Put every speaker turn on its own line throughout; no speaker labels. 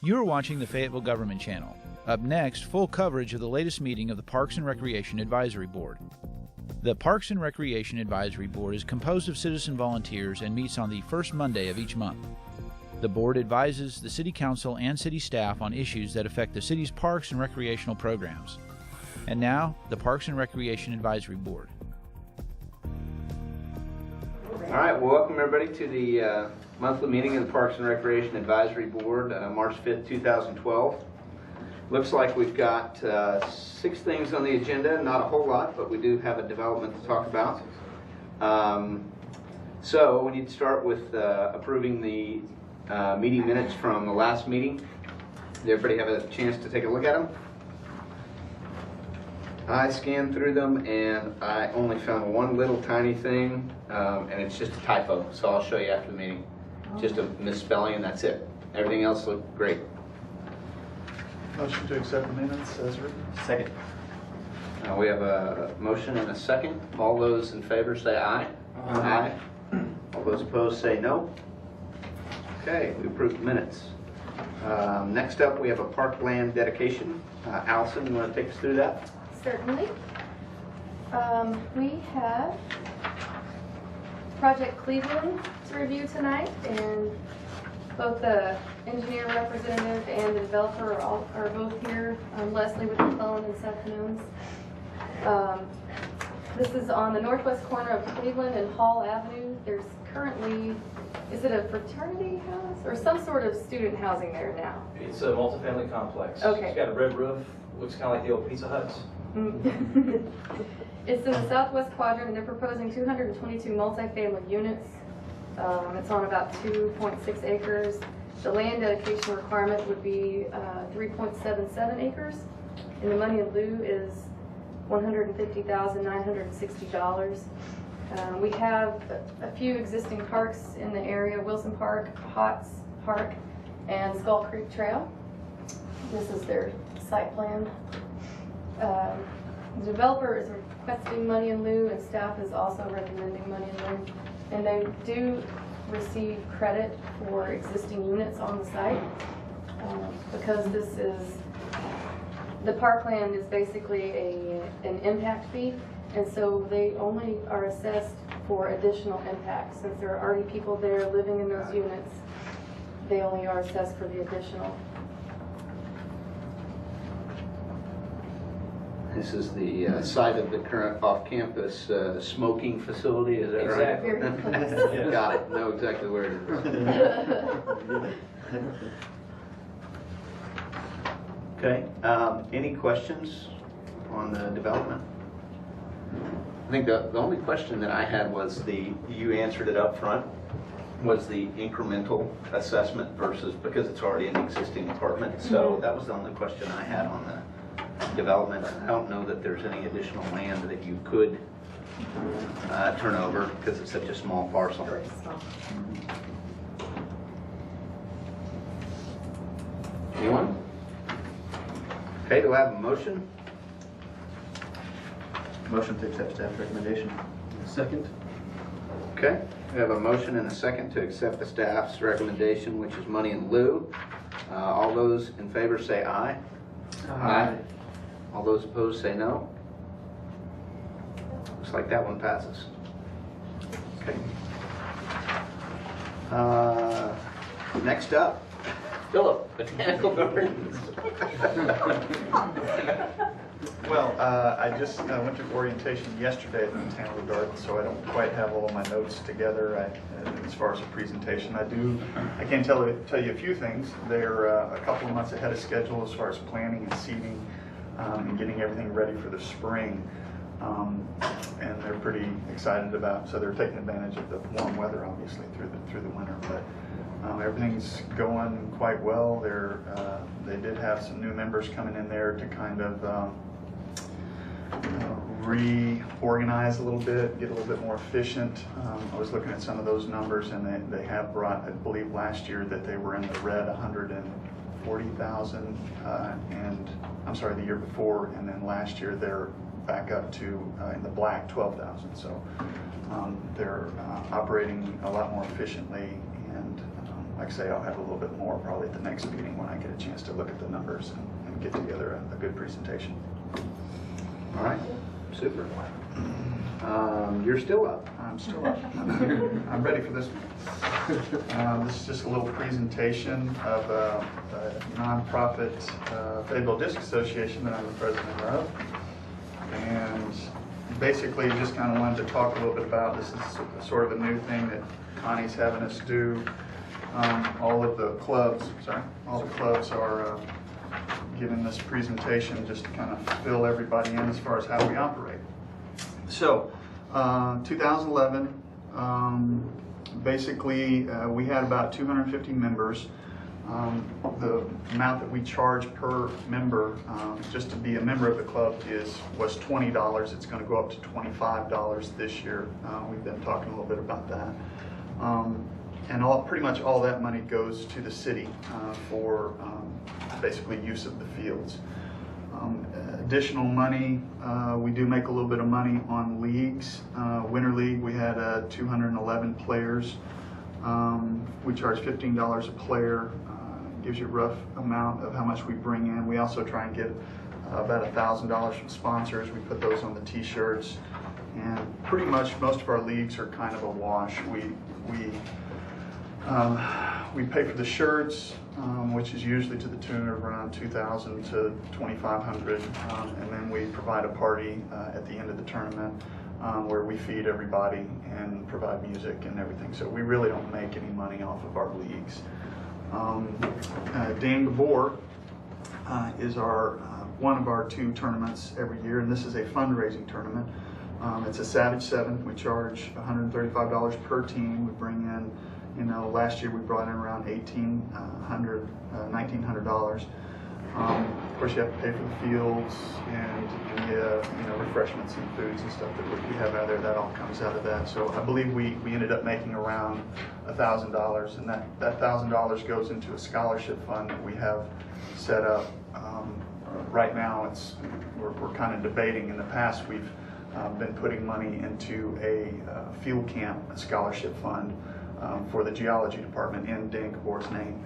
You're watching the Fayetteville Government Channel. Up next, full coverage of the latest meeting of the Parks and Recreation Advisory Board. The Parks and Recreation Advisory Board is composed of citizen volunteers and meets on the first Monday of each month. The board advises the City Council and city staff on issues that affect the city's parks and recreational programs. And now, the Parks and Recreation Advisory Board.
All right, well, welcome everybody to the monthly meeting of the Parks and Recreation Advisory Board, March 5th, 2012. Looks like we've got 6 things on the agenda, not a whole lot, but we do have a development to talk about. So we need to start with approving the meeting minutes from the last meeting. Did everybody have a chance to take a look at them? I scanned through them and I only found one little tiny thing, and it's just a typo, so I'll show you after the meeting. Just a misspelling and that's it. Everything else looked great.
Motion to accept the minutes as written.
Second. We have a motion and a second. All those in favor say aye. Aye. All those opposed say no. Okay, we approve the minutes. Next up, we have a parkland dedication. Allison, you want to take us through that?
Certainly. We have Project Cleveland to review tonight, and both the engineer representative and the developer are both here. Leslie with the phone and Seth Noons. This is on the northwest corner of Cleveland and Hall Avenue. There's currently, is it a fraternity house or some sort of student housing there now?
It's a multifamily complex.
Okay.
It's got a red roof, looks kind of like the old Pizza Huts.
It's in the southwest quadrant, and they're proposing 222 multifamily units. It's on about 2.6 acres. The land dedication requirement would be 3.77 acres, and the money in lieu is $150,960. We have a few existing parks in the area: Wilson Park, Hotz Park, and Skull Creek Trail. This is their site plan. The developer is requesting money in lieu, and staff is also recommending money in lieu. And they do receive credit for existing units on the site because this is, the parkland is basically an impact fee, and so they only are assessed for additional impacts. Since there are already people there living in those units, they only are assessed for the additional.
This is the site of the current off-campus smoking facility, is that right?
Exactly.
Got it. Know exactly where it is. Okay. Any questions on the development? I think the only question that I had was you answered it up front, was the incremental assessment versus, because it's already an existing apartment. So that was the only question I had on the development. I don't know that there's any additional land that you could turn over because it's such a small parcel.
Very small.
Anyone? Okay, do I have a motion?
Motion to accept staff recommendation. Second.
Okay, we have a motion and a second to accept the staff's recommendation, which is money in lieu. All those in favor say aye. Aye. All those opposed say no. Looks like that one passes. Okay. Next up, Philip, Botanical Gardens.
Well, I just went to orientation yesterday at the Botanical Garden, so I don't quite have all my notes together as far as a presentation. I can tell you a few things. They're a couple of months ahead of schedule as far as planning and seeding and getting everything ready for the spring. And they're pretty excited about, so they're taking advantage of the warm weather, obviously, through the winter. But everything's going quite well. They did have some new members coming in there to kind of reorganize a little bit, get a little bit more efficient. I was looking at some of those numbers, and they have brought, I believe last year that they were in the red 140,000, and I'm sorry, the year before, and then last year they're back up to in the black 12,000. So they're operating a lot more efficiently, and like I say, I'll have a little bit more probably at the next meeting when I get a chance to look at the numbers and get together a good presentation.
All right, super. You're still up.
I'm still up. I'm ready for this one. This is just a little presentation of a nonprofit Fayetteville Disc Association that I'm the president of. And basically just kind of wanted to talk a little bit about, this is sort of a new thing that Connie's having us do. All the clubs are giving this presentation just to kind of fill everybody in as far as how we operate. So, 2011, basically we had about 250 members. The amount that we charge per member, just to be a member of the club, was $20. It's going to go up to $25 this year. We've been talking a little bit about that. And pretty much all that money goes to the city for basically use of the fields. Additional money, we do make a little bit of money on leagues. Winter League, we had 211 players. We charge $15 a player. Gives you a rough amount of how much we bring in. We also try and get about $1,000 from sponsors. We put those on the t-shirts. And pretty much most of our leagues are kind of a wash. We pay for the shirts, which is usually to the tune of around $2,000 to $2,500, and then we provide a party at the end of the tournament where we feed everybody and provide music and everything. So we really don't make any money off of our leagues. Dan Gabor is one of our 2 tournaments every year, and this is a fundraising tournament. It's a Savage 7. We charge $135 per team. We bring in, last year we brought in around $1,900. Of course, you have to pay for the fields and refreshments and foods and stuff that we have out there. That all comes out of that. So I believe we ended up making around $1,000, and that $1,000 goes into a scholarship fund that we have set up. Right now, we're kind of debating. In the past, we've been putting money into a field camp scholarship fund for the geology department in Dan Gabor's name.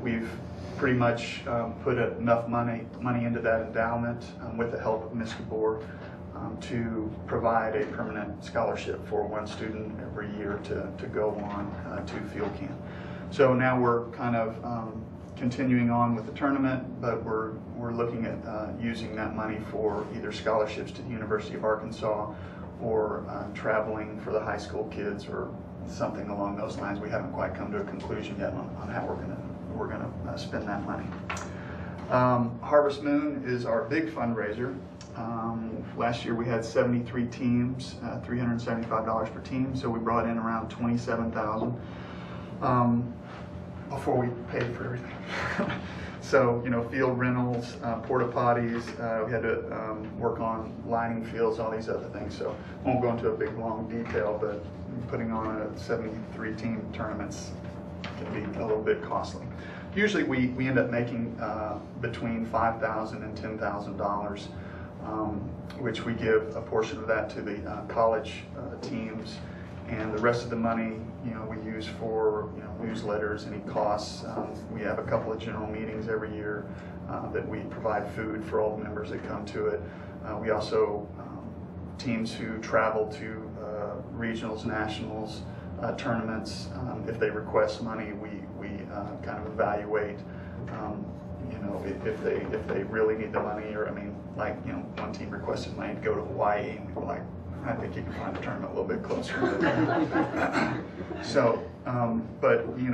We've pretty much put enough money into that endowment with the help of Ms. Gabor to provide a permanent scholarship for one student every year to go on to field camp. So now we're kind of continuing on with the tournament, but we're looking at using that money for either scholarships to the University of Arkansas or traveling for the high school kids or something along those lines. We haven't quite come to a conclusion yet on how we're gonna spend that money. Harvest Moon is our big fundraiser. Last year we had 73 teams, $375 per team, so we brought in around $27,000 before we paid for everything. So, field rentals, porta potties, we had to work on lining fields, all these other things. So I won't go into a big long detail, but putting on a 73 team tournaments can be a little bit costly. Usually we end up making between $5,000 and $10,000, which we give a portion of that to the college teams, and the rest of the money we use for newsletters, any costs. We have a couple of general meetings every year that we provide food for all the members that come to it. We also teams who travel to regionals, nationals, tournaments. If they request money, we kind of evaluate, if they really need the money, or one team requested money to go to Hawaii, and we're like, I think you can find a tournament a little bit closer. So, but we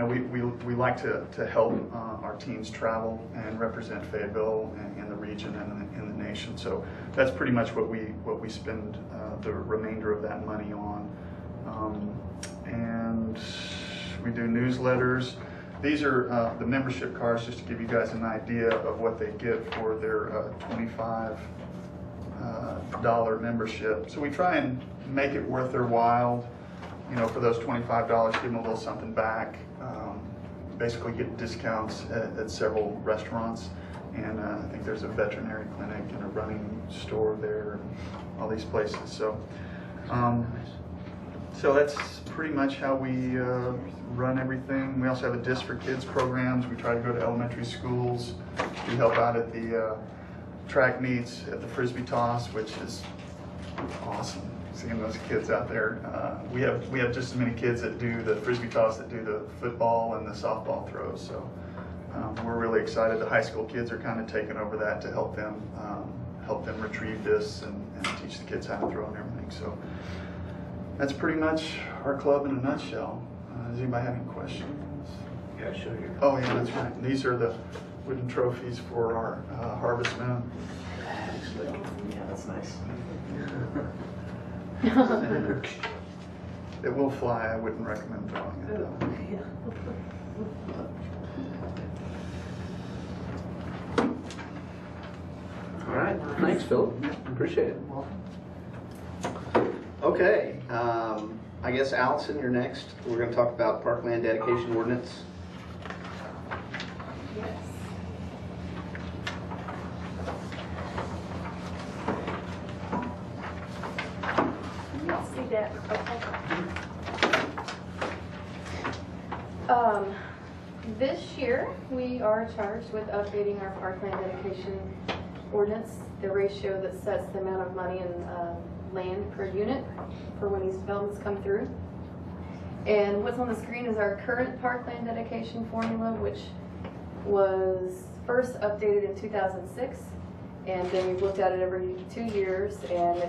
like to help our teams travel and represent Fayetteville in the region and in the nation. So that's pretty much what we spend the remainder of that money on. And we do newsletters. These are the membership cards, just to give you guys an idea of what they get for their $25 membership. So we try and make it worth their while. For those $25, give them a little something back. Basically get discounts at several restaurants, and I think there's a veterinary clinic and a running store there, and all these places. So So that's pretty much how we run everything. We also have a Disc for Kids programs. We try to go to elementary schools. We help out at the track meets, at the Frisbee toss, which is awesome, seeing those kids out there. We have just as many kids that do the Frisbee toss that do the football and the softball throws. So we're really excited. The high school kids are kind of taking over that to help them retrieve this and teach the kids how to throw and everything. So that's pretty much our club in a nutshell. Does anybody have any questions?
Yeah, sure.
Oh yeah, that's right. And these are the wooden trophies for our Harvest Moon.
Yeah, that's nice.
It will fly. I wouldn't recommend throwing it though.
All right, thanks, Philip. Appreciate it. Okay, I guess Allison, you're next. We're going to talk about Parkland Dedication Ordinance.
Yes. Y'all see that? Okay. This year, we are charged with updating our Parkland Dedication Ordinance, the ratio that sets the amount of money and land per unit for when these developments come through. And what's on the screen is our current Parkland Dedication formula, which was first updated in 2006, and then we've looked at it every 2 years, and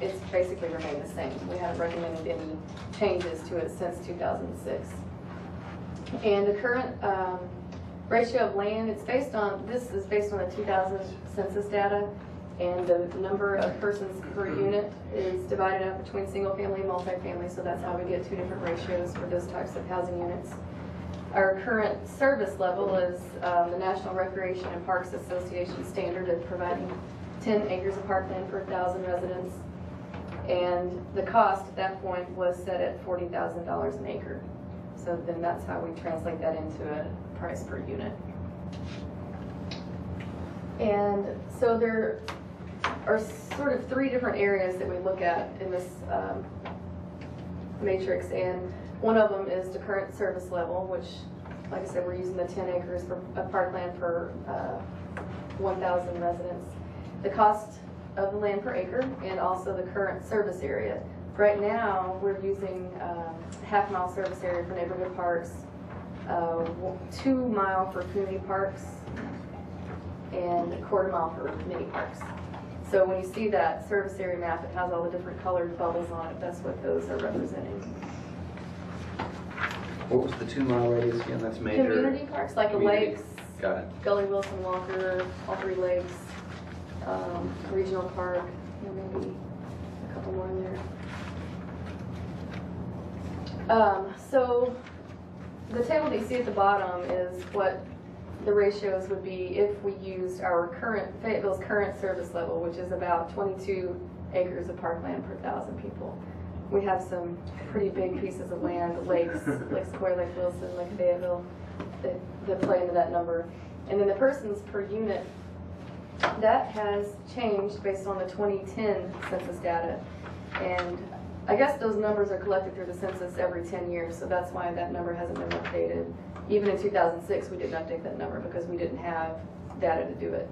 it's basically remained the same. We haven't recommended any changes to it since 2006. And the current ratio of land, this is based on the 2000 census data, and the number of persons per unit is divided up between single family and multifamily, so that's how we get two different ratios for those types of housing units. Our current service level is the National Recreation and Parks Association standard of providing 10 acres of parkland per 1,000 residents, and the cost at that point was set at $40,000 an acre. So then that's how we translate that into a price per unit. And so there are sort of three different areas that we look at in this matrix, and one of them is the current service level, which, like I said, we're using the 10 acres of parkland per 1,000 residents. The cost of the land per acre, and also the current service area. Right now, we're using half-mile service area for neighborhood parks, 2 mile for community parks, and a quarter mile for mini parks. So when you see that service area map, it has all the different colored bubbles on it. That's what those are representing.
What was the 2 mile radius again? That's major.
Community parks, like the
Community.
lakes,
Got it.
Gully, Wilson, Walker, Aubrey lakes, regional park, maybe a couple more in there. So the table that you see at the bottom is what the ratios would be if we used our Fayetteville's current service level, which is about 22 acres of parkland per 1,000 people. We have some pretty big pieces of land, lakes, Lake Sequoia, Lake Wilson, Lake Fayetteville, that play into that number. And then the persons per unit, that has changed based on the 2010 census data. And I guess those numbers are collected through the census every 10 years, so that's why that number hasn't been updated. Even in 2006, we didn't update that number because we didn't have data to do it.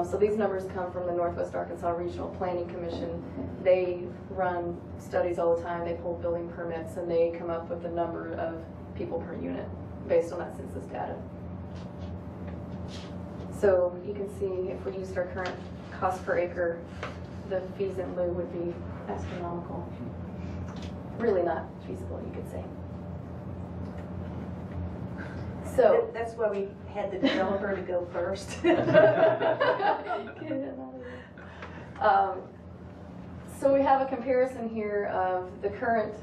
So these numbers come from the Northwest Arkansas Regional Planning Commission. They run studies all the time. They pull building permits, and they come up with the number of people per unit based on that census data. So you can see if we used our current cost per acre, the fees in lieu would be astronomical. Really not feasible, you could say. So
that's why we had the developer to go first.
So we have a comparison here of the current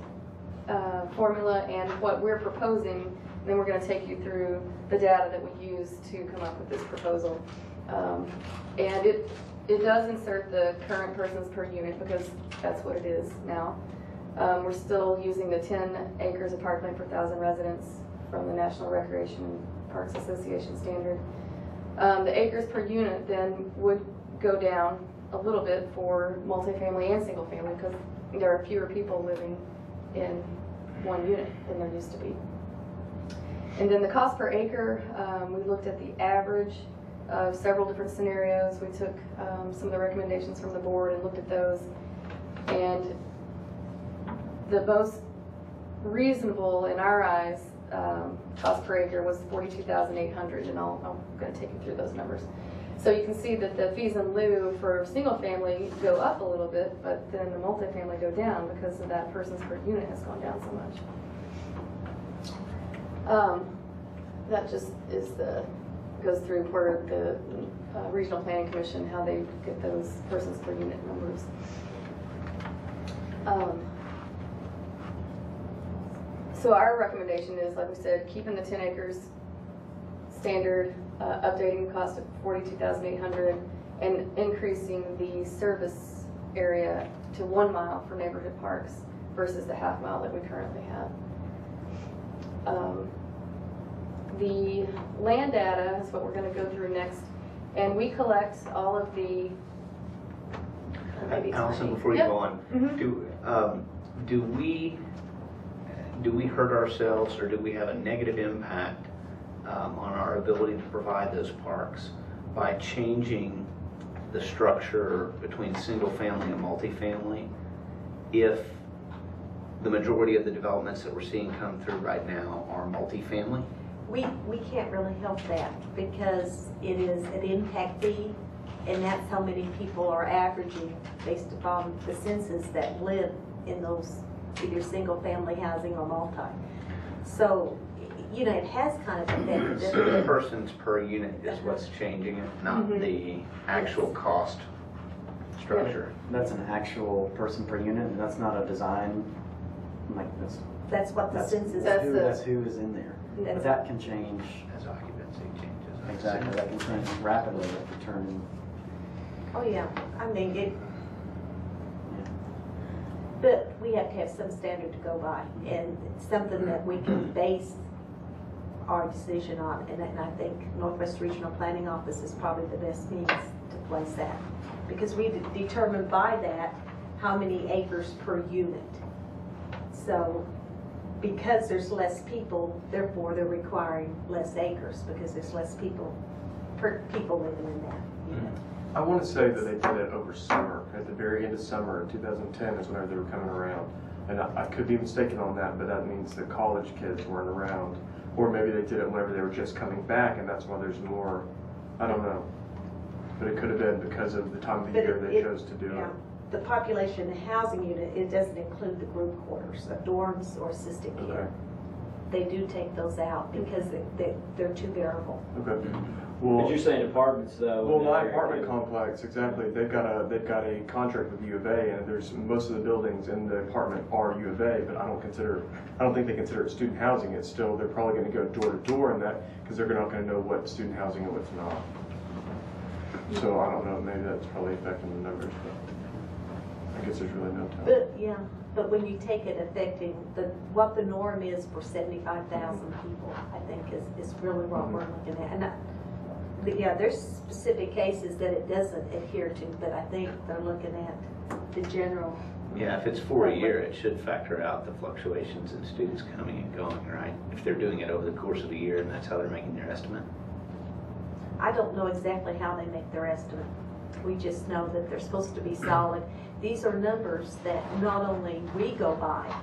formula and what we're proposing, and then we're going to take you through the data that we use to come up with this proposal. And it does insert the current persons per unit because that's what it is now. We're still using the 10 acres of parkland per 1,000 residents from the National Recreation and Parks Association standard. The acres per unit then would go down a little bit for multifamily and single family because there are fewer people living in one unit than there used to be. And then the cost per acre, we looked at the average of several different scenarios. We took some of the recommendations from the board and looked at those. And the most reasonable in our eyes cost per acre was $42,800, and I'm going to take you through those numbers. So you can see that the fees in lieu for single family go up a little bit, but then the multifamily go down because of that persons per unit has gone down so much. That just is goes through for the Regional Planning Commission, how they get those persons per unit numbers. So our recommendation is, like we said, keeping the 10 acres standard, updating the cost of $42,800, and increasing the service area to 1 mile for neighborhood parks versus the half mile that we currently have. The land data is what we're going to go through next, and we collect all of the.
Allison, before you go on, do we hurt ourselves, or do we have a negative impact on our ability to provide those parks by changing the structure between single family and multifamily if the majority of the developments that we're seeing come through right now are multifamily?
We can't really help that because it is an impact fee, and that's how many people are averaging based upon the census that live in those either single family housing or multi. So, you know, it has kind of affected it.
So the persons per unit is what's changing it, not the actual cost structure.
That's an actual person per unit, and that's not a design, like this.
That's what the census
That's who is in there.
That's
But that can change.
As occupancy changes.
Exactly, that can change rapidly if we turn.
Oh yeah, I mean it. But we have to have some standard to go by, and something that we can base our decision on. And I think Northwest Regional Planning Office is probably the best means to place that, because we determine by that how many acres per unit. So, because there's less people, therefore they're requiring less acres because there's less people living in that unit.
I want to say that they did it over summer, at the very end of summer in 2010 is whenever they were coming around. And I could be mistaken on that, but that means the college kids weren't around. Or maybe they did it whenever they were just coming back, and that's why there's more, I don't know. But it could have been because of the time of the year they chose to do it.
The population housing unit, it doesn't include the group quarters, the dorms or assisted care. They do take those out because they're too variable.
Okay. Well,
but you're saying apartments though?
Well, my apartment complex, exactly. They've got a contract with U of A, and there's most of the buildings in the apartment are U of A, but I don't think they consider it student housing. It's still, they're probably going to go door to door in that because they're not going to know what's student housing and what's not. So I don't know. Maybe that's probably affecting the numbers, but I guess there's really no telling.
But yeah, but when you take it affecting what the norm is for 75,000 people, I think is really what we're looking at. And yeah, there's specific cases that it doesn't adhere to, but I think they're looking at the general.
Yeah, if it's for a year, it should factor out the fluctuations in students coming and going, right? If they're doing it over the course of a year and that's how they're making their estimate.
I don't know exactly how they make their estimate. We just know that they're supposed to be solid. These are numbers that not only we go by,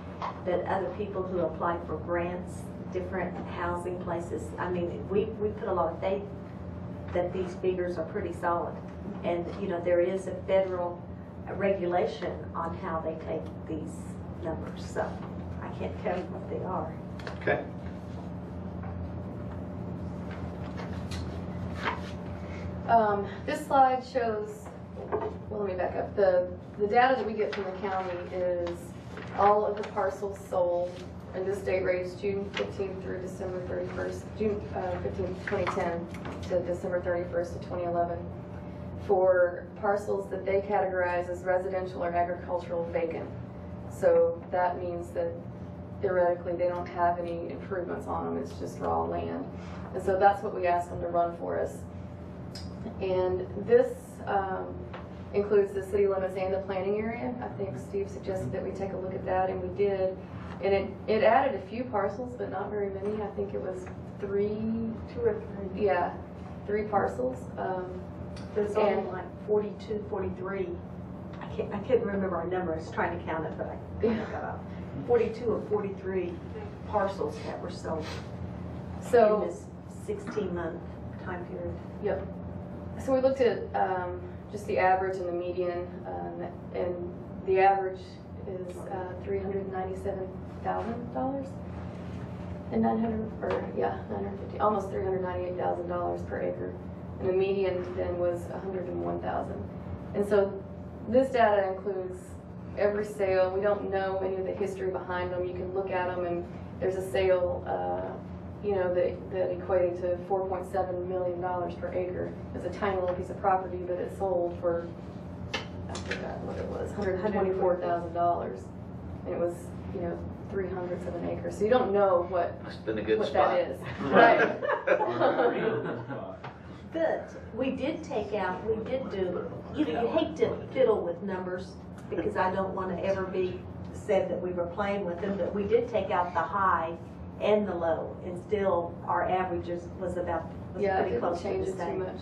but other people who apply for grants, different housing places. I mean, we put a lot of faith that these figures are pretty solid. And, you know, there is a federal regulation on how they take these numbers. So I can't tell you what they are.
Okay.
This slide shows, well, let me back up. The data that we get from the county is all of the parcels sold, and this date range June 15th through December 31st, June 15th, 2010 to December 31st of 2011, for parcels that they categorize as residential or agricultural vacant. So that means that theoretically they don't have any improvements on them, it's just raw land. And so that's what we asked them to run for us. And this includes the city limits and the planning area. I think Steve suggested that we take a look at that, and we did. And it added a few parcels, but not very many. I think it was two or three. Yeah, 3 parcels.
There's only like 42, 43. I couldn't remember our number. I was trying to count it, but I kind of got up. 42 or 43 parcels that were sold
So
in this 16-month time period.
Yep. So we looked at just the average and the median, and the average is $397,000 and 950, almost $398,000 per acre, and the median then was $101,000. And so this data includes every sale. We don't know any of the history behind them. You can look at them, and there's a sale, that equated to $4.7 million per acre. It's a tiny little piece of property, but it sold for, I forgot what it was, $124,000, and it was 3/100 of an acre. So you don't know what
Must have been a good
what
spot.
that is, right?
But we did do, you hate to fiddle with numbers because I don't want to ever be said that we were playing with them, but we did take out the high and the low, and still our averages was
Yeah,
pretty
it
close
didn't change
to
it
the
too
same.
much.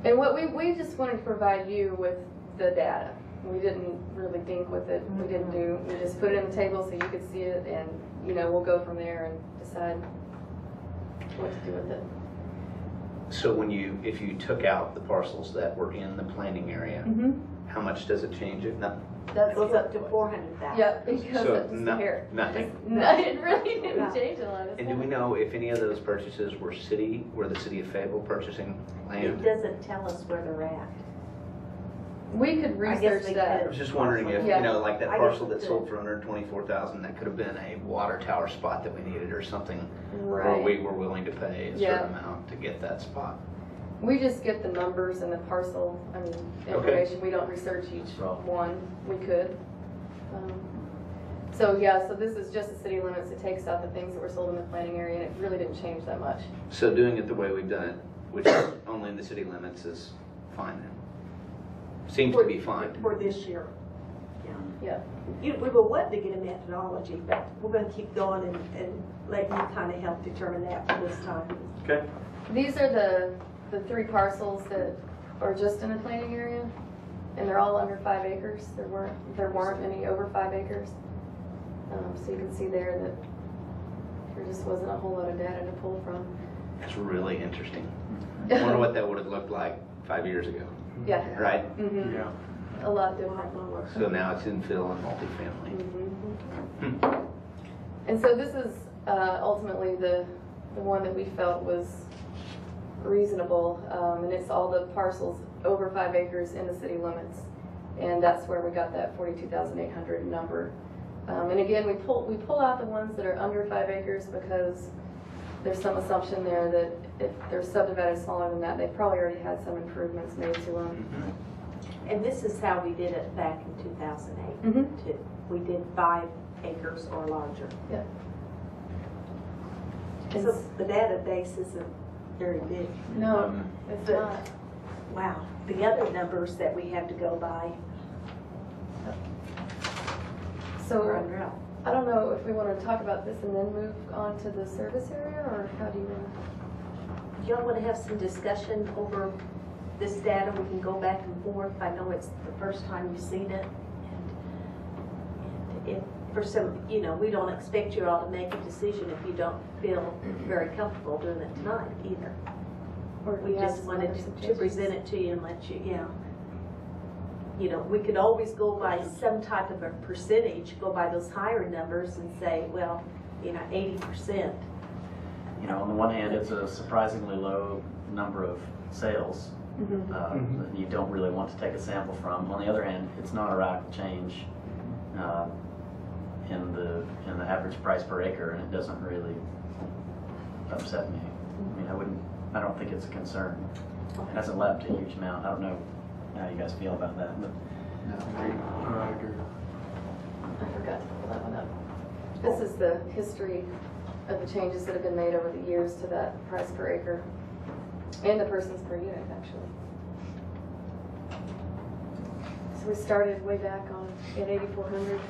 And what we just wanted to provide you with the data. We didn't really think with it. We just put it in the table so you could see it, and we'll go from there and decide what to do with it.
So if you took out the parcels that were in the planning area, how much does it change? If nothing?
That
Goes up to 400,000.
Yep, it goes
So
up just a hair.
nothing.
No, it really didn't change a lot.
And do we know if any of those purchases were the city of Fayetteville purchasing
It
land?
doesn't tell us where they're at.
We could
I guess
research
we
that.
I was just wondering if,
Yeah.
like that
I
parcel
guess
that
we
sold
could.
for $124,000, that could have been a water tower spot that we needed or something, where
Right.
we were willing to pay a
Yeah.
certain amount to get that spot.
We just get the numbers and the parcel, information. We don't research each one. We could. So this is just the city limits. It takes out the things that were sold in the planning area, and it really didn't change that much.
So doing it the way we've done it, which is only in the city limits, is fine then? Seems to be fine.
For this year.
Yeah.
We were wanting to get a methodology, but we're going to keep going and let you kind of help determine that for this time.
Okay.
These are the 3 parcels that are just in the planning area, and they're all under 5 acres. There weren't any over 5 acres. So you can see there that there just wasn't a whole lot of data to pull from.
That's really interesting. I wonder what that would have looked like 5 years ago,
Yeah.
right?
Mm-hmm.
Yeah.
A lot different.
So now it's infill and multifamily.
Mhm. And so this is ultimately the one that we felt was reasonable, and it's all the parcels over 5 acres in the city limits, and that's where we got that 42,800 number. And again, we pull out the ones that are under 5 acres because there's some assumption there that if they're subdivided smaller than that, they've probably already had some improvements made to them.
And this is how we did it back in 2008
Mhm.
too. We did 5 acres or larger.
Yeah.
So the database isn't very big.
No, it's not.
Wow. The other numbers that we have to go by
So
are unreal.
I don't know if we want to talk about this and then move on to the service area, or how do you want
Y'all want to have some discussion over this data? We can go back and forth. I know it's the first time you've seen it. And if for some, we don't expect you all to make a decision if you don't feel very comfortable doing it tonight either.
to? Or do
We
you have
just
some
wanted
other
to
suggestions?
present it to you and let you, we could always go by some type of a percentage, go by those higher numbers and say, well, 80%.
On the one hand, it's a surprisingly low number of sales
Mhm.
that you don't really want to take a sample from. On the other hand, it's not a radical change in the average price per acre, and it doesn't really upset me. I don't think it's a concern. It hasn't left a huge amount. I don't know how you guys feel about that, but
I agree.
I forgot to pull that one up. This is the history of the changes that have been made over the years to that price per acre and the persons per unit, actually. So we started way back at 8,400.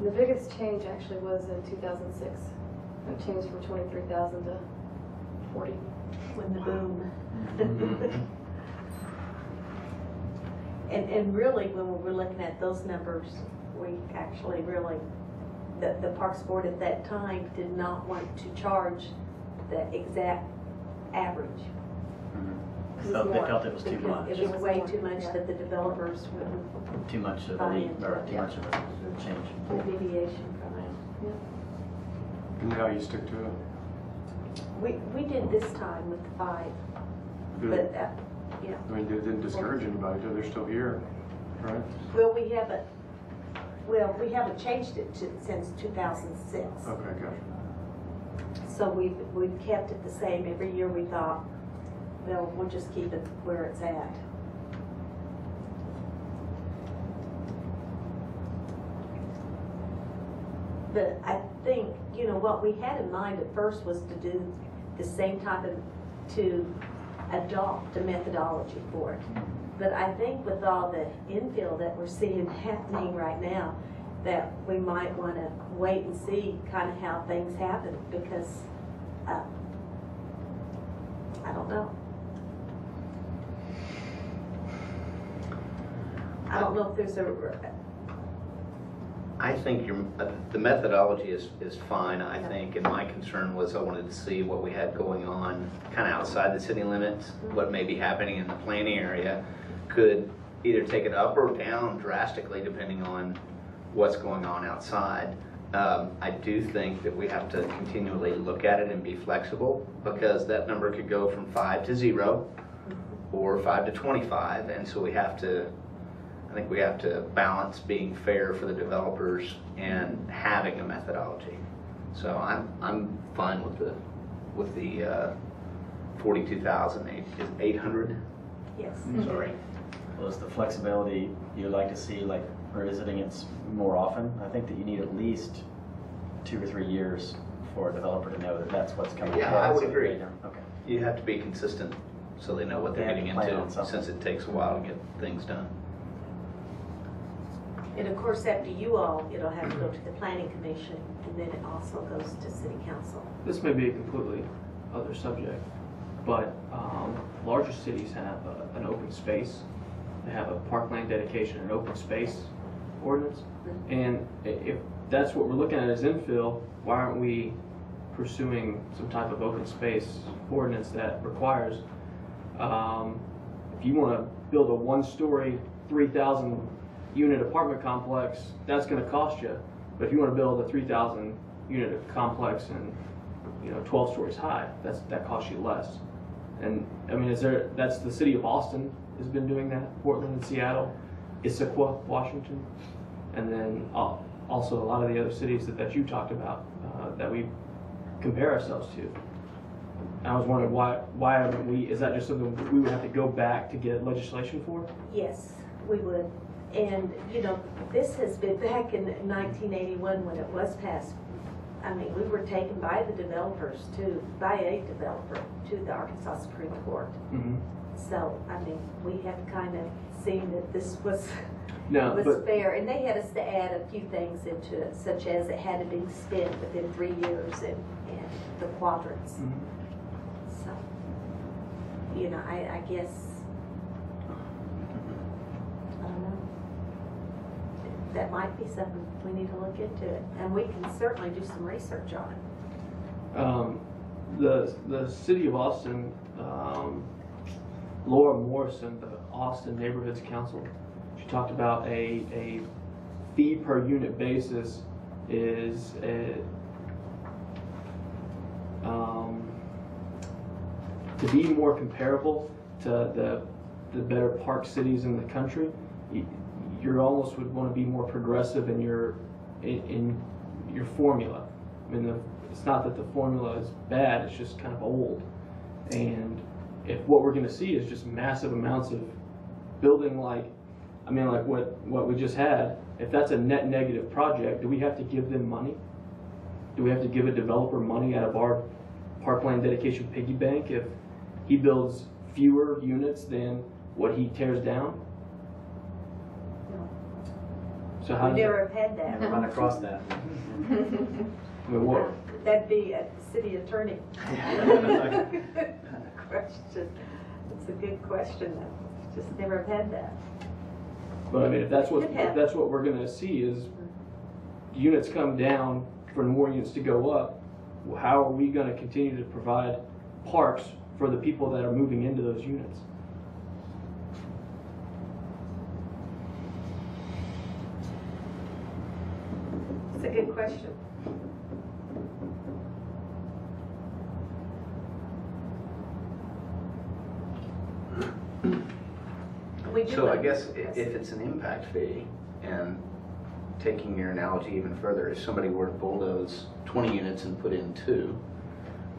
The biggest change actually was in 2006. It changed from 23,000 to 40.
When the boom. And really, when we were looking at those numbers, we actually really, the Parks Board at that time did not want to charge the exact average.
They felt it was too much.
It was way too much that the developers wouldn't
Too much of a
buy
leap,
into
or
it.
too much of a change.
The deviation from it.
And now you stick to it.
We did this time with the 5,
Good.
but, yeah.
I mean, it didn't discourage anybody, they're still here, right?
Well, we haven't changed it since 2006.
Okay, gotcha.
So we've kept it the same. Every year we thought, well, we'll just keep it where it's at. But I think, what we had in mind at first was to do the same to adopt a methodology for it. But I think with all the infill that we're seeing happening right now, that we might want to wait and see kind of how things happen, because I don't know. I don't know if there's
I think the methodology is fine, I think, and my concern was I wanted to see what we had going on kind of outside the city limits, what may be happening in the planning area, could either take it up or down drastically depending on what's going on outside. I do think that we have to continually look at it and be flexible, because that number could go from 5 to 0 or 5 to 25, and so I think we have to balance being fair for the developers and having a methodology. So I'm fine with the 42,800.
yes.
Sorry.
Well, is the flexibility you'd like to see, like revisiting it more often? I think that you need at least 2 or 3 years for a developer to know that that's what's coming.
Yeah, I would agree.
Okay.
You have to be consistent so they know what they're
They
getting
have to plan on
into,
something.
since it takes a while to get things done.
And of course, after you all, it'll have to go to the planning commission, and then it also goes to city council.
This may be a completely other subject, but larger cities have an open space. They have a parkland dedication and open space ordinance. And if that's what we're looking at as infill, why aren't we pursuing some type of open space ordinance that requires, if you want to build a 1-story, 3,000 unit apartment complex, that's going to cost you. But if you want to build a 3,000 unit complex and 12 stories high, that costs you less. And I mean, that's the city of Austin has been doing that, Portland and Seattle, Issaquah, Washington, and then also a lot of the other cities that you talked about that we compare ourselves to. I was wondering why haven't we? Is that just something we would have to go back to get legislation for?
Yes, we would. And, this has been back in 1981 when it was passed. I mean, we were taken by a developer to the Arkansas Supreme Court.
Mm-hmm.
So, I mean, we have kind of seen that this was
No, but
fair. And they had us to add a few things into it, such as it had to be spent within 3 years and the quadrants.
Mhm.
So, I guess, I don't know. That might be something we need to look into it. And we can certainly do some research on it.
the city of Austin, Laura Morrison, the Austin Neighborhoods Council, she talked about a fee per unit basis is to be more comparable to the better park cities in the country. You almost would want to be more progressive in your formula. I mean, it's not that the formula is bad; it's just kind of old. And if what we're going to see is just massive amounts of building, like what we just had, if that's a net negative project, do we have to give them money? Do we have to give a developer money out of our parkland dedication piggy bank if he builds fewer units than what he tears down? So how
We
does
never have had
Never
that.
run across that.
I mean, what,
That'd be a city attorney. Question. It's a good question though. Just never have had that.
but I mean, if that's what we're gonna see is units come down for more units to go up, well, how are we gonna continue to provide parks for the people that are moving into those units?
It's a good question. We do
So I
like-
guess if it's an impact fee, and taking your analogy even further, if somebody were to bulldoze 20 units and put in 2,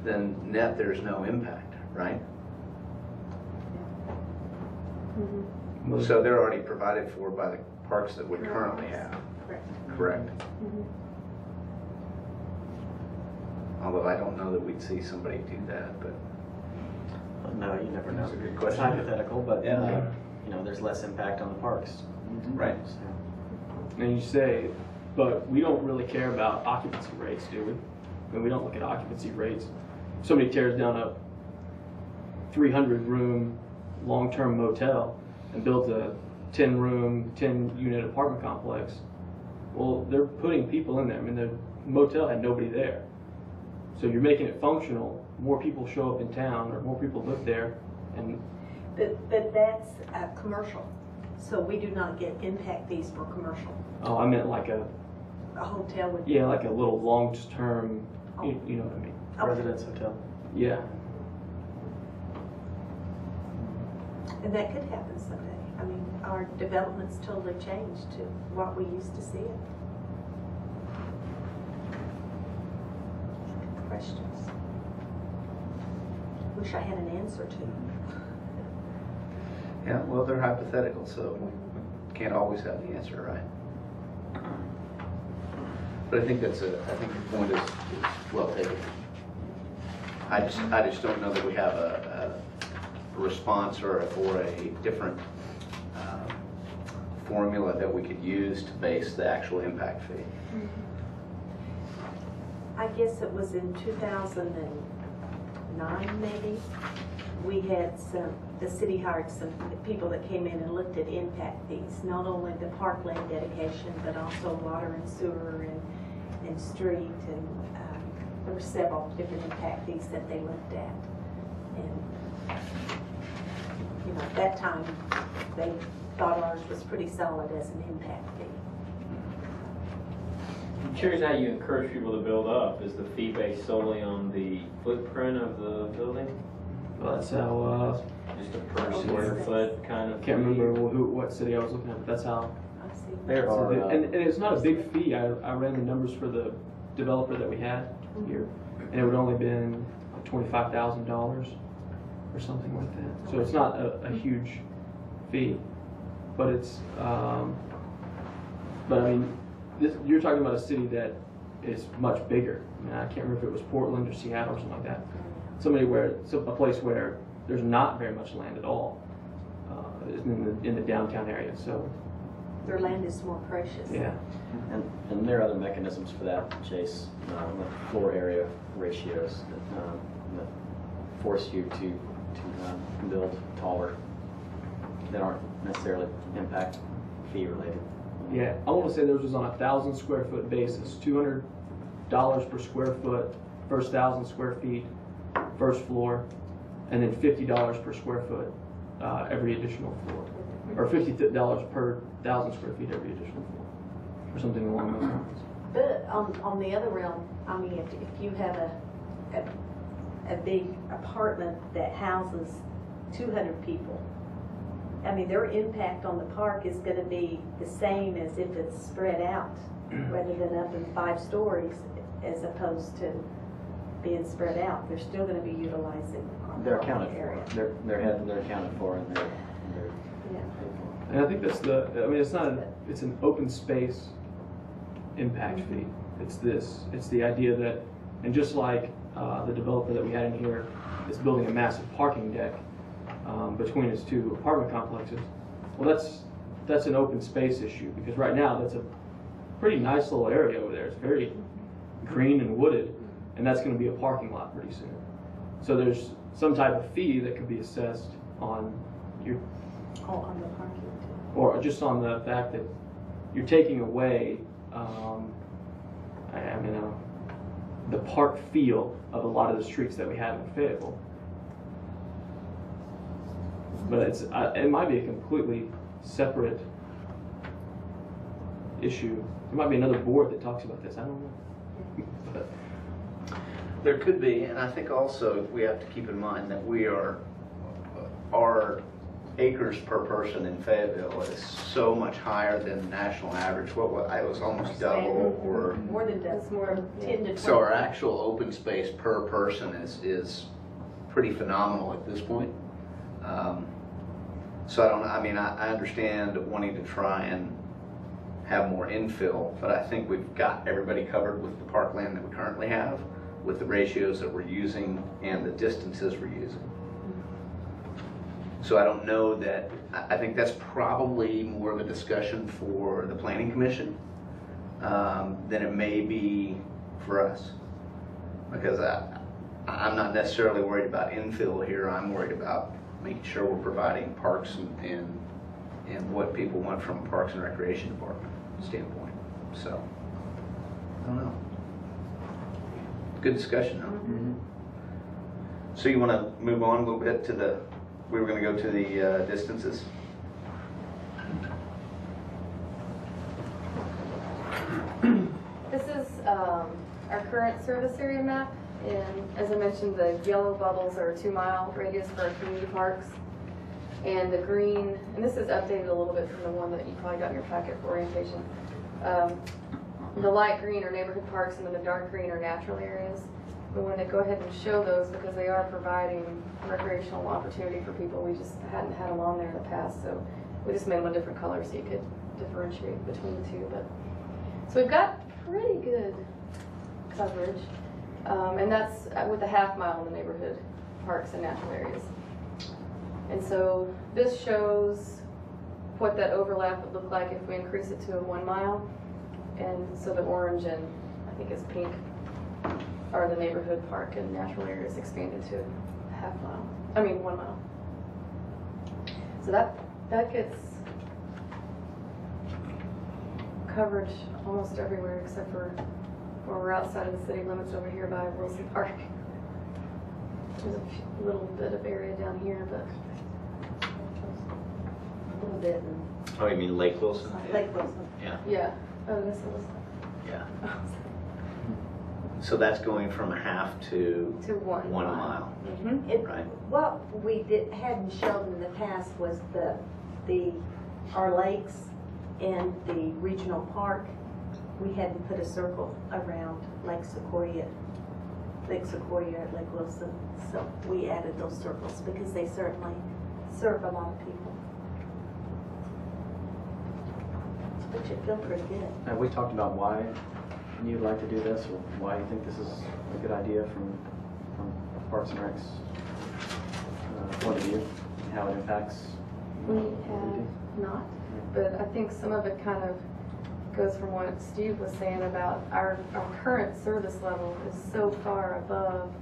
then net there's no impact, right?
Mhm.
So they're already provided for by the parks that we currently have,
Correct.
correct?
Mhm.
Although I don't know that we'd see somebody do that, but
No, you never know.
That's a good
It's
question.
hypothetical, but,
Yeah.
you know, there's less impact on the parks.
right.
So,
And you say, but we don't really care about occupancy rates, do we? I mean, we don't look at occupancy rates. If somebody tears down a 300-room long-term motel and builds a 10-room, 10-unit apartment complex, well, they're putting people in there. I mean, the motel had nobody there. So you're making it functional. More people show up in town, or more people live there, and
But that's commercial, so we do not get impact fees for commercial.
oh, I meant like a
hotel would.
yeah, like a little long-term. You know what I mean?
Okay.
Residence hotel.
Yeah.
And that could happen someday. I mean, our development's totally changed to what we used to see it. Good questions. Wish I had an answer to.
Yeah, well, they're hypothetical, so we can't always have the answer, right? But I think the point is well taken. I just don't know that we have a response or a different formula that we could use to base the actual impact fee.
I guess it was in 2009 maybe, we had the city hired some people that came in and looked at impact fees, not only the parkland dedication, but also water and sewer and street, and there were several different impact fees that they looked at. And, you know, at that time, they thought ours was pretty solid as an impact fee.
I'm curious how you encourage people to build up. Is the fee based solely on the footprint of the building?
Well, that's how.
Just a per square foot kind of
I can't
fee?
remember what city I was looking at, but that's how.
I see.
There are,
And it's not a big fee. I ran the numbers for the developer that we had here, and it would only been like $25,000 or something like that. So it's not a huge fee, but it's. But I mean, you're talking about a city that is much bigger. I mean, I can't remember if it was Portland or Seattle or something like that. A place where there's not very much land at all in the downtown area. So
Their land is more precious.
yeah.
And there are other mechanisms for that, Chase, like floor area ratios that force you to build taller that aren't necessarily impact fee related.
Yeah, I want to say theirs was on a 1,000 square foot basis, $200 per square foot, first 1,000 square feet, first floor, and then $50 per square foot every additional floor, or $50 per 1,000 square feet every additional floor, or something along those lines.
But on the other realm, I mean, if you have a big apartment that houses 200 people, I mean, their impact on the park is going to be the same as if it's spread out, rather than up in 5 stories, as opposed to being spread out. They're still going to be utilizing our
They're
parking
accounted
area.
for. They're accounted for, and they're
Yeah.
paid for.
And I think it's an open space impact fee. It's the idea that, and just like the developer that we had in here is building a massive parking deck between his 2 apartment complexes, well, that's an open space issue, because right now that's a pretty nice little area over there. It's very green and wooded, and that's going to be a parking lot pretty soon. So there's some type of fee that could be assessed on your,
On the parking too.
or just on the fact that you're taking away, the park feel of a lot of the streets that we have in Fayetteville. But it might be a completely separate issue. There might be another board that talks about this. I don't know. But
There could be, and I think also we have to keep in mind that our acres per person in Fayetteville is so much higher than the national average. It was almost double, or
More than that.
It's more
10 to 20.
so our actual open space per person is pretty phenomenal at this point. So I don't know. I mean, I understand wanting to try and have more infill, but I think we've got everybody covered with the parkland that we currently have, with the ratios that we're using and the distances we're using. So I don't know that, I think that's probably more of a discussion for the planning commission than it may be for us. Because I'm not necessarily worried about infill here. I'm worried about making sure we're providing parks and what people want from a Parks and Recreation Department standpoint. So, I don't know. Good discussion, huh?
mm-hmm.
So you want to move on a little bit to the, we were going to go to the distances.
This is our current service area map, and as I mentioned, the yellow bubbles are a 2-mile radius for our community parks, and the green, and this is updated a little bit from the one that you probably got in your packet for orientation. The light green are neighborhood parks, and then the dark green are natural areas. We wanted to go ahead and show those because they are providing recreational opportunity for people. We just hadn't had them on there in the past, so we just made one different color so you could differentiate between the two. But so we've got pretty good coverage, and that's with a half-mile in the neighborhood parks and natural areas. And so this shows what that overlap would look like if we increase it to a 1 mile. And so the orange and I think it's pink are the neighborhood park and natural areas expanded to a 1 mile. So that gets coverage almost everywhere except for where we're outside of the city limits over here by Wilson Park. There's a little bit of area down here, but
A little bit.
Oh, you mean Lake Wilson?
Lake Wilson.
Yeah.
yeah. Oh, this was
Yeah. So that's going from a half to
to 1
1 mile,
It,
right?
what we hadn't shown in the past was our lakes and the regional park. We hadn't put a circle around Lake Sequoia at Lake Wilson. So we added those circles because they certainly serve a lot of people. Which should feel pretty good.
Have we talked about why you'd like to do this, or why you think this is a good idea from Parks and Rec's point of view, and how it impacts?
We have not, but I think some of it kind of goes from what Steve was saying about our current service level is so far above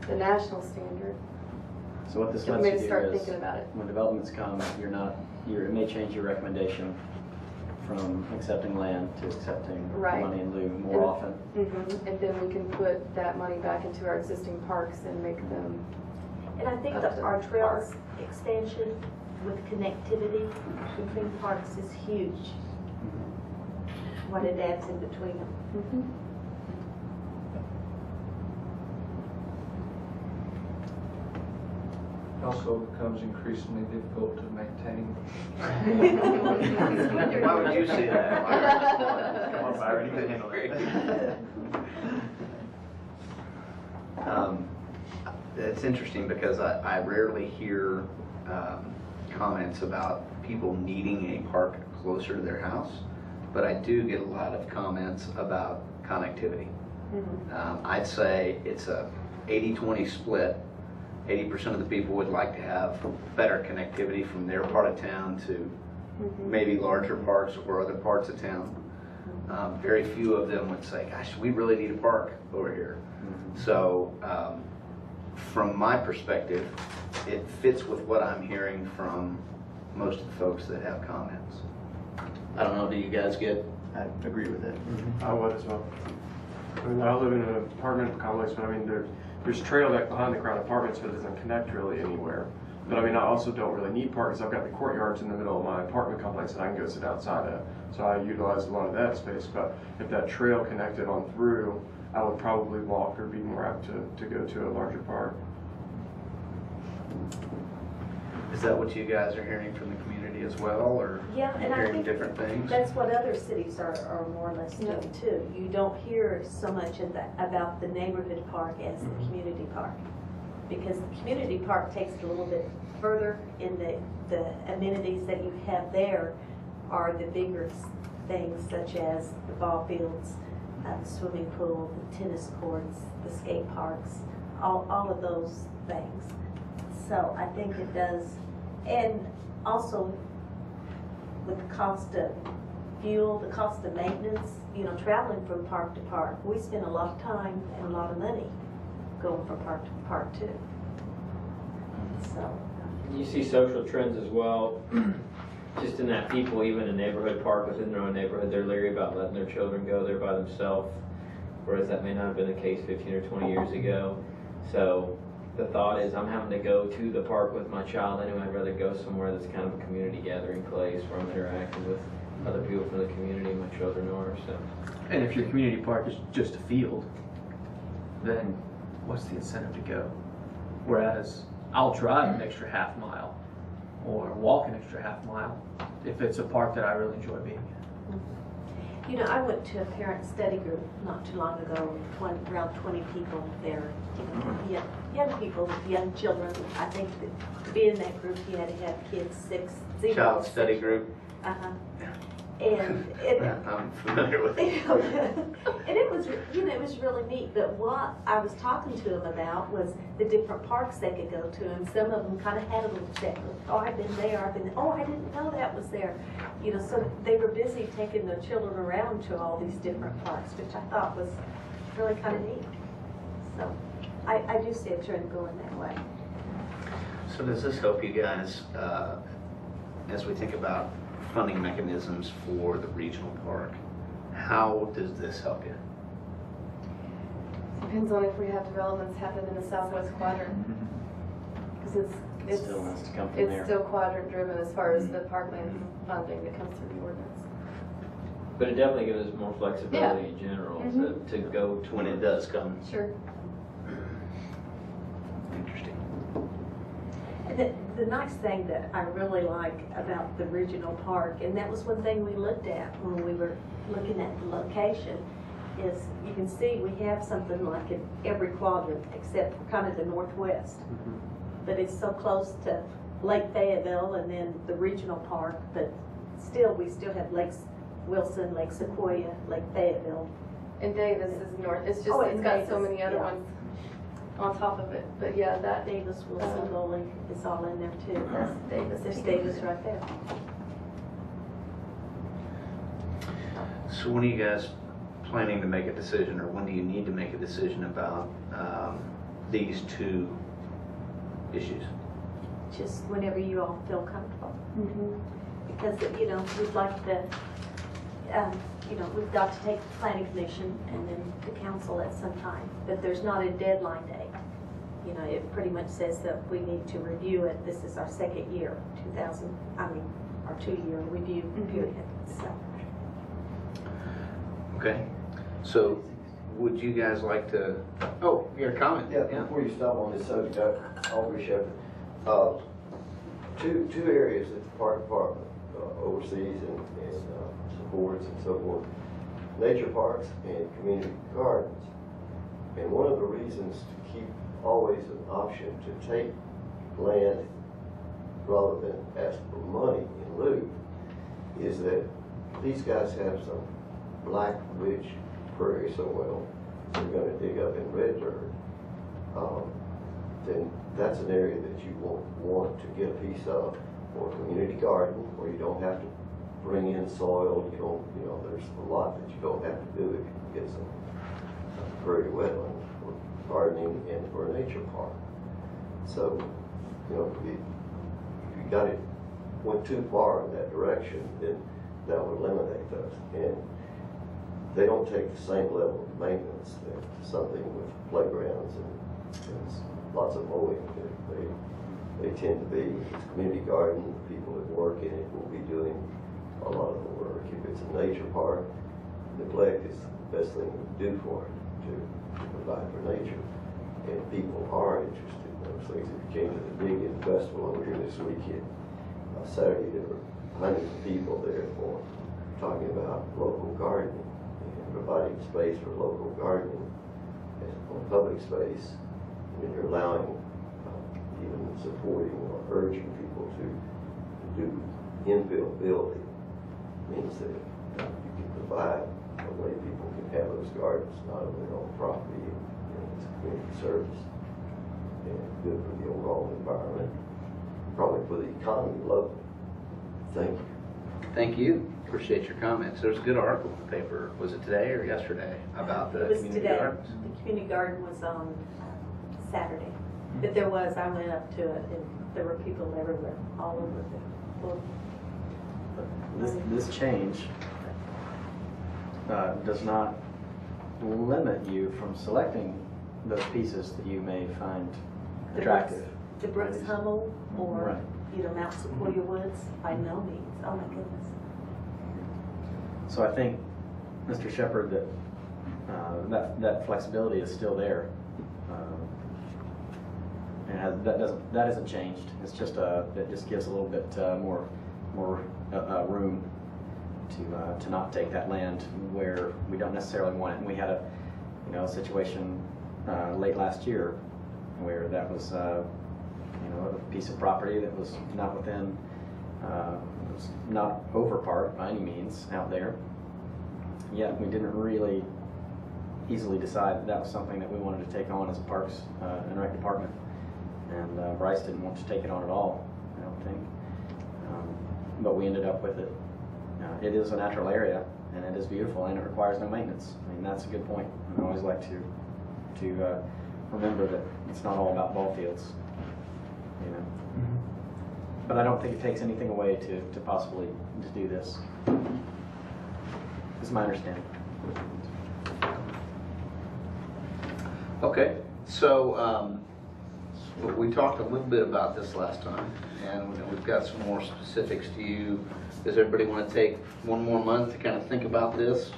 the national standard.
So what this
It
lets
made
you
us
do
start
is,
thinking about it.
when developments come, it may change your recommendation from accepting land to accepting
Right.
money in lieu more often.
And then we can put that money back into our existing parks and make them.
And I think that our trails expansion with connectivity between parks is huge. What it adds in between them.
It also becomes increasingly difficult to maintain.
Why would you say that?
Come on, Byron, you can handle it.
It's interesting because I rarely hear comments about people needing a park closer to their house, but I do get a lot of comments about connectivity. I'd say it's a 80-20 split. 80% of the people would like to have better connectivity from their part of town to maybe larger parks or other parts of town. Very few of them would say, gosh, we really need a park over here. So from my perspective, it fits with what I'm hearing from most of the folks that have comments. I don't know, do you guys get?
I agree with that.
I would as well. I mean, I live in an apartment complex, but I mean, there's trail deck behind the Crown Apartments, but it doesn't connect really anywhere. But I mean, I also don't really need parks. I've got the courtyards in the middle of my apartment complex that I can go sit outside of. So I utilize a lot of that space. But if that trail connected on through, I would probably walk or be more apt to go to a larger park.
Is that what you guys are hearing from the community as well, or
Yeah, and I
hearing
think
different things?
that's what other cities are more or less doing too. You don't hear so much about the neighborhood park as the community park. Because the community park takes it a little bit further in the amenities that you have there are the bigger things such as the ball fields, the swimming pool, the tennis courts, the skate parks, all of those things. So I think it does, and also with the cost of fuel, the cost of maintenance, you know, traveling from park to park, we spend a lot of time and a lot of money going from park to park too. So.
You see social trends as well, just in that people, even a neighborhood park within their own neighborhood, they're leery about letting their children go there by themselves, whereas that may not have been the case 15 or 20 years ago. So the thought is, I'm having to go to the park with my child anyway. I'd rather go somewhere that's kind of a community gathering place where I'm interacting with other people from the community my children are. So.
And if your community park is just a field, then what's the incentive to go? Whereas I'll drive an extra half mile or walk an extra half mile if it's a park that I really enjoy being in.
You know, I went to a parent study group not too long ago, around 20 people there. You know, young people, young children. I think that to be in that group, you had to have kids 6, 0.
Child study group.
And
I'm familiar with it.
And it was, you know, it was really neat. But what I was talking to them about was the different parks they could go to, and some of them kind of had a little checklist. Oh, I've been there. I've been. Oh, I didn't know that was there. You know, so they were busy taking their children around to all these different parks, which I thought was really kind of neat. So I do see a trend going that way.
So does this help you guys as we think about funding mechanisms for the regional park? How does this help you?
Depends on if we have developments happen in the southwest quadrant. Because
It still has to come from there.
it's still quadrant driven as far as the parkland funding that comes through the ordinance.
But it definitely gives us more flexibility in general to go to
When it does come.
Sure.
Interesting.
The nice thing that I really like about the regional park, and that was one thing we looked at when we were looking at the location, is you can see we have something like in every quadrant except for kind of the northwest. But it's so close to Lake Fayetteville and then the regional park, but still we still have Lakes Wilson, Lake Sequoia, Lake Fayetteville.
And Davis is north. It's just
Oh,
it's
and
got so
Davis,
many other
yeah.
ones on top of it. But yeah, that
Davis, Wilson, Bowling is all in there too.
that's Davis.
There's Davis right there.
So when are you guys planning to make a decision, or when do you need to make a decision about these two issues?
Just whenever you all feel comfortable. Because, you know, we'd like to, you know, we've got to take the planning commission and then the council at some time, but there's not a deadline date. You know, it pretty much says that we need to review it. This is our second year, our 2-year review period, so.
Okay. So would you guys like to, oh, your comment?
Yeah, before you stop on this subject, Aubrey Shepherd, two areas that the park department oversees and supports and so forth: nature parks and community gardens. And one of the reasons to keep always an option to take land rather than ask for money in lieu is that these guys have some black rich prairie so well they're going to dig up in red dirt. Then that's an area that you want to get a piece of or a community garden where you don't have to bring in soil, there's a lot that you don't have to do if you get some prairie wetland for gardening and for a nature park. So, if you went too far in that direction, then that would eliminate those. And they don't take the same level of maintenance that something with playgrounds and lots of mowing. They tend to be, it's a community garden, the people that work in it will be doing a lot of the work. If it's a nature park, neglect is the best thing we can do for it, to provide for nature. And people are interested in those things. If you came to the Big End Festival over here this weekend, Saturday, there were hundreds of people there for talking about local gardening and providing space for local gardening on public space. And you're allowing, even supporting or urging people to do infill building means that you can provide a way people can have those gardens, not on their own property, and it's a community service and good for the overall environment, probably for the economy locally. Thank you.
Thank you. Appreciate your comments. There's a good article in the paper. Was it today or yesterday about the community gardens?
The community garden was on Saturday. But I went up to it, and there were people everywhere, all over the
This change does not limit you from selecting those pieces that you may find attractive.
The Brooks Hummel or
Right.
Mount Sequoia Woods, by no means. Oh my goodness.
So I think, Mr. Shepherd, that flexibility is still there. And that isn't changed. It's just it just gives a little bit more room to not take that land where we don't necessarily want it. And we had a situation late last year where that was a piece of property that was not within, was not over park by any means out there. Yet we didn't really easily decide that was something that we wanted to take on as a Parks and Rec department. And Bryce didn't want to take it on at all, I don't think. But we ended up with it. It is a natural area, and it is beautiful, and it requires no maintenance. I mean, that's a good point. I always like to remember that it's not all about ball fields, But I don't think it takes anything away to possibly to do this. Is my understanding.
Okay, so we talked a little bit about this last time, and we've got some more specifics to you. Does everybody want to take one more month to kind of think about this,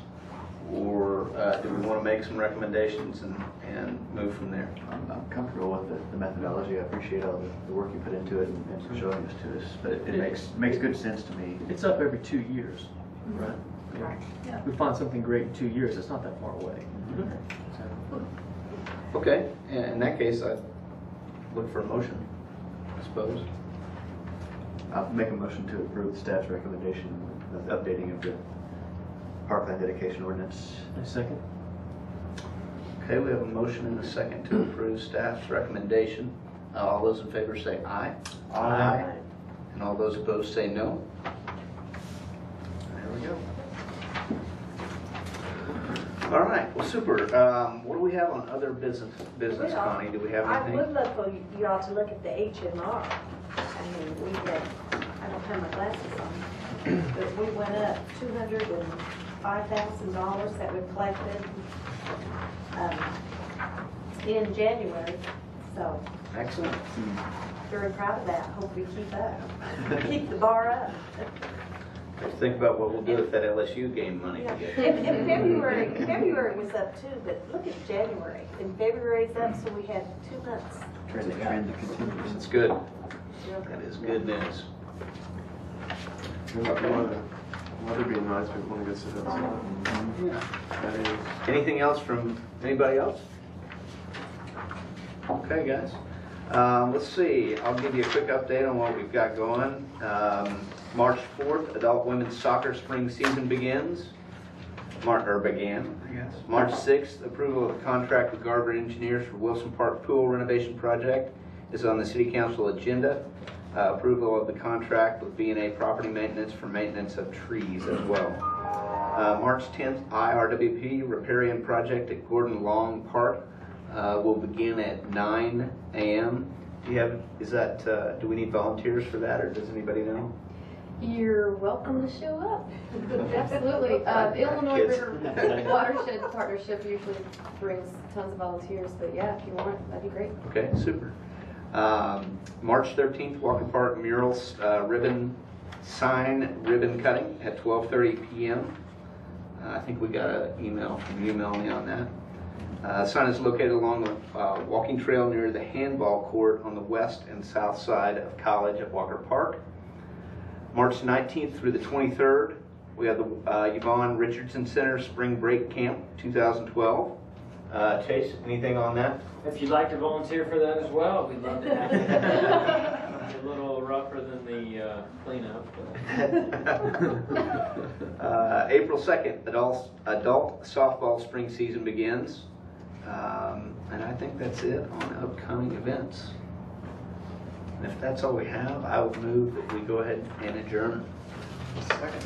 or do we want to make some recommendations and move from there?
I'm comfortable with the methodology. I appreciate all the work you put into it and showing this to us, but it makes good sense to me.
It's up every 2 years, right?
Right.
Yeah. We find something great in 2 years, it's not that far away.
Okay, in that case, I'd look for a motion, I suppose.
I'll make a motion to approve the staff's recommendation of the updating of the parkland dedication ordinance.
A second.
Okay, we have a motion and a second to approve staff's recommendation. All those in favor say aye.
Aye.
And all those opposed say no. There we go. All right, well, super. What do we have on other business,
Well,
Connie? Do we have
I
anything?
would love for you all to look at the HMR. I mean, I don't have my glasses on, but we went up $205,000 that we collected in January. So
Excellent.
very proud of that. Hope we keep up, keep the bar up.
Let's think about what we'll do with that LSU game money.
Yeah.
we get.
And February was up too, but look at January. And February's up, so we had 2 months.
Trend that continues.
It's good. That is good news.
Water being nice, but want to go sit outside.
Yeah.
That is.
Anything else from anybody else? Okay, guys. Let's see. I'll give you a quick update on what we've got going. March 4th, adult women's soccer spring season begins. Began, I guess. March 6th, approval of the contract with Garber Engineers for Wilson Park Pool renovation project is on the City Council agenda. approval of the contract with B&A Property Maintenance for maintenance of trees as well. March 10th, IRWP riparian project at Gordon Long Park will begin at 9 a.m. Do we need volunteers for that, or does anybody know?
You're welcome to show up. Absolutely. The Illinois
Kids.
River Watershed Partnership usually brings tons of volunteers, but yeah, if you want, that'd be great.
Okay, super. March 13th, Walker Park murals ribbon cutting at 12:30 p.m. I think we got an email from you, Melanie, on that. Sign is located along the walking trail near the handball court on the west and south side of College at Walker Park. March 19th through the 23rd, we have the Yvonne Richardson Center Spring Break Camp 2012. Chase, anything on that?
If you'd like to volunteer for that as well, we'd love to have you. It's a little rougher than the cleanup.
April 2nd, adult softball spring season begins. And I think that's it on upcoming events. And if that's all we have, I would move that we go ahead and adjourn.
Second.